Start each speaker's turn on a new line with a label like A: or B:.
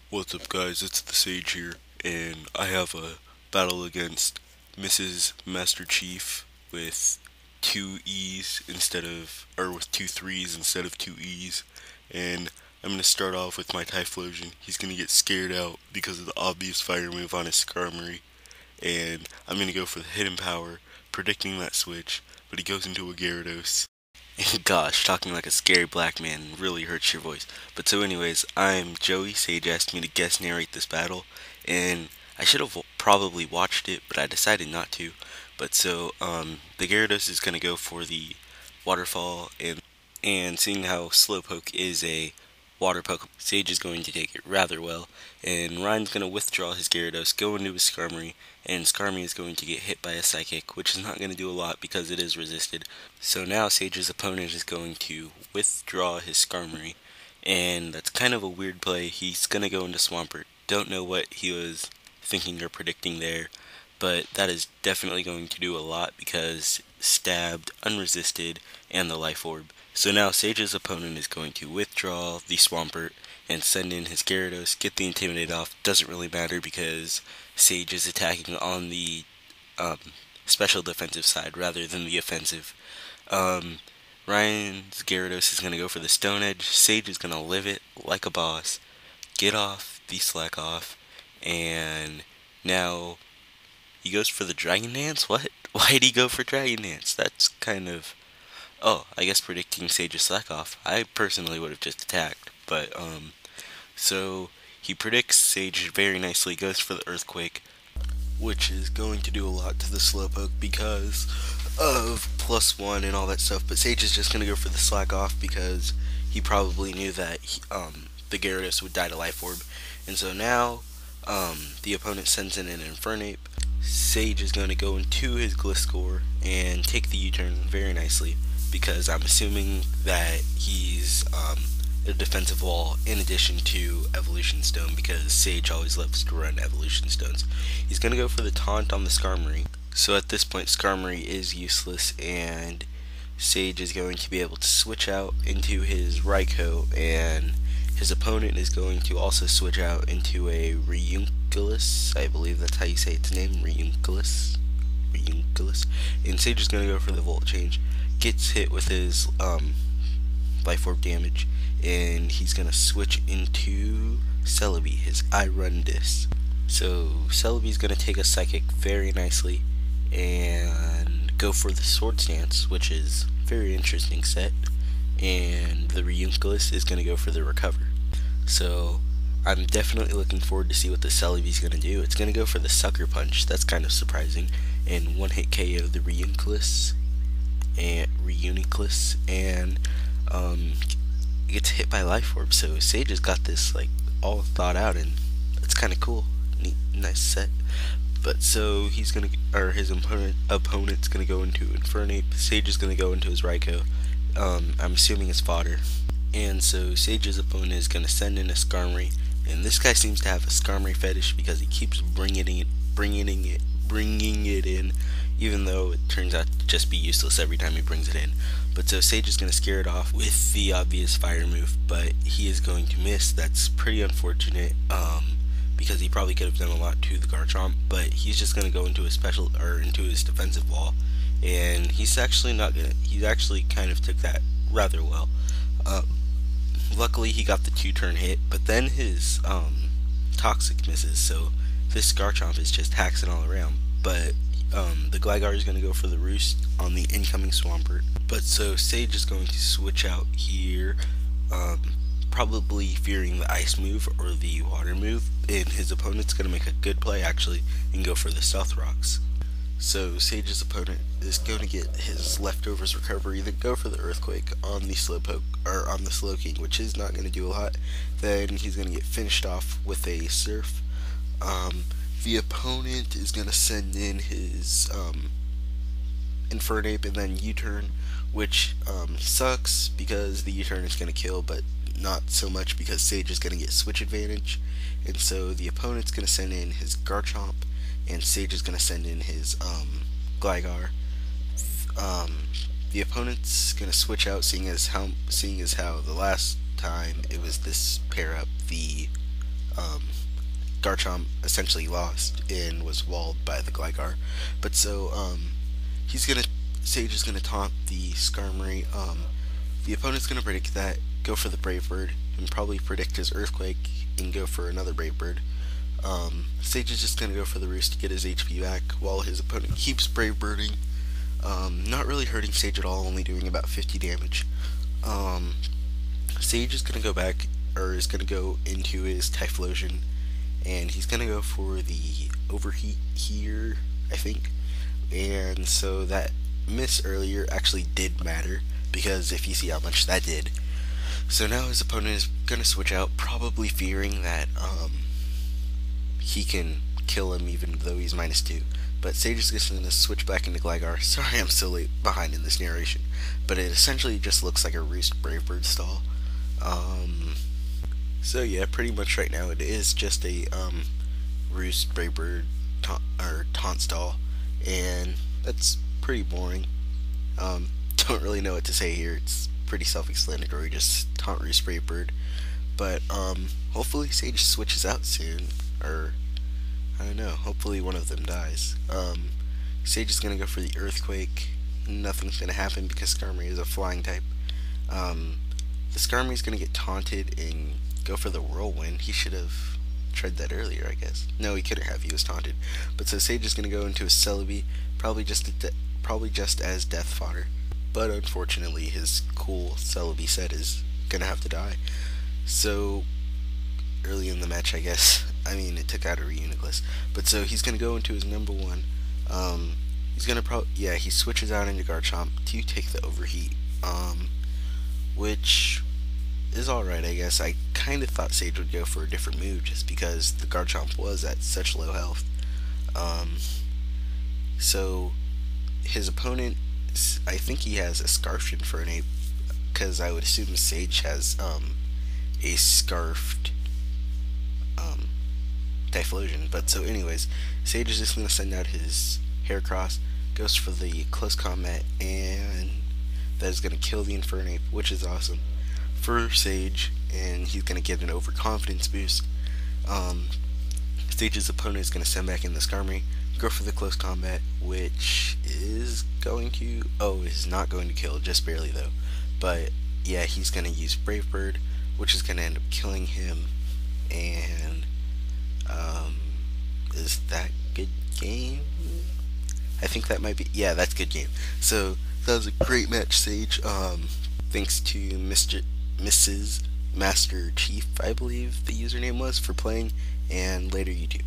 A: What's up, guys? It's the Sage here, and I have a battle against Mrs. Master Chief with two E's instead of, or with two threes instead of two E's. And I'm gonna start off with my Typhlosion. He's gonna get scared out because of the obvious fire move on his Skarmory, and I'm gonna go for the hidden power, predicting that switch, but he goes into a Gyarados. Gosh, talking like a scary black man really hurts your voice. But so, anyways, I'm Joey. Sage asked me to guest narrate this battle, and I should have probably watched it, but I decided not to. But so, the Gyarados is gonna go for the waterfall, and seeing how Slowpoke is a water Pokemon, Sage is going to take it rather well. And Ryan's going to withdraw his Gyarados, go into his Skarmory, and Skarmory is going to get hit by a Psychic, which is not going to do a lot because it is resisted. So now Sage's opponent is going to withdraw his Skarmory, and that's kind of a weird play. He's going to go into Swampert. Don't know what he was thinking or predicting there, but that is definitely going to do a lot because stabbed, unresisted, and the life orb. So now Sage's opponent is going to withdraw the Swampert and send in his Gyarados, get the Intimidate off. Doesn't really matter because Sage is attacking on the um, special defensive side rather than the offensive. Um, Ryan's Gyarados is going to go for the Stone Edge. Sage is going to live it like a boss, get off the Slack off, and now he goes for the Dragon Dance? What? Why'd he go for Dragon Dance? That's kind of. Oh, I guess predicting Sage's slack off. I personally would have just attacked, but so he predicts Sage very nicely, goes for the Earthquake, which is going to do a lot to the Slowpoke because of +1 and all that stuff. But Sage is just going to go for the slack off because he probably knew that the Gyarados would die to Life Orb, and so now the opponent sends in an Infernape. Sage is going to go into his Gliscor and take the U-turn very nicely because I'm assuming that he's a defensive wall in addition to Evolution Stone because Sage always loves to run Evolution Stones. He's going to go for the taunt on the Skarmory. So at this point, Skarmory is useless and Sage is going to be able to switch out into his Raikou, and his opponent is going to also switch out into a Reunculus. I believe that's how you say its name, Reunculus. Reunculus. And Sage is going to go for the Volt Change. Gets hit with his Life Orb damage, and he's going to switch into Celebi, his I Run Dis. So Celebi's going to take a Psychic very nicely and go for the Swords Dance, which is a very interesting set, and the Reunculus is going to go for the Recover. So I'm definitely looking forward to see what the Celebi's going to do. It's going to go for the Sucker Punch. That's kind of surprising, and one-hit KO the Reunculus, and gets hit by Life Orb. So Sage has got this like all thought out, and it's kind of cool. Neat, nice set. But so he's gonna, or his opponent's gonna go into Infernape. Sage is gonna go into his Raikou. I'm assuming it's fodder. And so Sage's opponent is gonna send in a Skarmory, and this guy seems to have a Skarmory fetish because he keeps bringing it in, even though it turns out to just be useless every time he brings it in. But so Sage is going to scare it off with the obvious fire move, but he is going to miss. That's pretty unfortunate, because he probably could have done a lot to the Garchomp, but he's just going to go into his special, or into his defensive wall, and he's actually not gonna. He actually kind of took that rather well. Luckily, he got the 2-turn hit, but then his Toxic misses, so this Garchomp is just hacking all around. But the Gligar is going to go for the Roost on the incoming Swampert. But so Sage is going to switch out here, probably fearing the Ice move or the Water move, and his opponent's going to make a good play actually and go for the Stealth Rocks. So Sage's opponent is going to get his leftovers recovery, then go for the Earthquake on the Slowpoke, or on the Slowking, which is not going to do a lot. Then he's going to get finished off with a Surf. The opponent is going to send in his Infernape and then U-turn, which sucks because the U-turn is going to kill, but not so much because Sage is going to get switch advantage. And so the opponent's going to send in his Garchomp, and Sage is going to send in his Gligar. The opponent's going to switch out, seeing as how the last time it was this pair up, the
B: Garchomp essentially lost and was walled by the Gligar. But so he's gonna Sage is gonna taunt the Skarmory. The opponent's gonna predict that, go for the Brave Bird, and probably predict his Earthquake and go for another Brave Bird. Sage is just gonna go for the Roost to get his HP back while his opponent keeps Brave Birding. Not really hurting Sage at all, only doing about 50 damage. Sage is gonna go back, or is gonna go into his Typhlosion, and he's gonna go for the Overheat here, I think. And so that miss earlier actually did matter, because if you see how much that did. So now his opponent is gonna switch out, probably fearing that he can kill him even though he's -2. But Sage is just gonna switch back into Gligar. Sorry I'm so late behind in this narration, but it essentially just looks like a Roost Brave Bird stall. So yeah, pretty much right now it is just a Roost Brave Bird taunt stall, and that's pretty boring. Don't really know what to say here. It's pretty self-explanatory, just taunt Roost Brave Bird. But hopefully Sage switches out soon, or I don't know. Hopefully one of them dies. Sage is gonna go for the Earthquake. Nothing's gonna happen because Skarmory is a flying type. The Skarmory is gonna get taunted and go for the Whirlwind. He should have tried that earlier, I guess. No, he couldn't have. He was taunted. But so Sage is gonna go into a Celebi, probably just as death fodder. But unfortunately, his cool Celebi set is gonna have to die. So early in the match, I guess. I mean, it took out a Reuniclus. But so he's gonna go into his number one. He's gonna he switches out into Garchomp to take the Overheat. Which is alright, I guess. I kind of thought Sage would go for a different move just because the Garchomp was at such low health. So his opponent, I think he has a Scarftion for an Ape, because I would assume Sage has a Scarfed Typhlosion. But so anyways, Sage is just going to send out his Heracross, goes for the close combat, and that is going to kill the Infernape, which is awesome for Sage, and he's going to get an overconfidence boost. Sage's opponent is going to send back in the Skarmory, go for the close combat, which is not going to kill, just barely though. But yeah, he's going to use Brave Bird, which is going to end up killing him. And is that good game? I think that might be, yeah, that's good game. So that was a great match, Sage. Thanks to Mrs. Master Chief, I believe the username was, for playing, and later YouTube.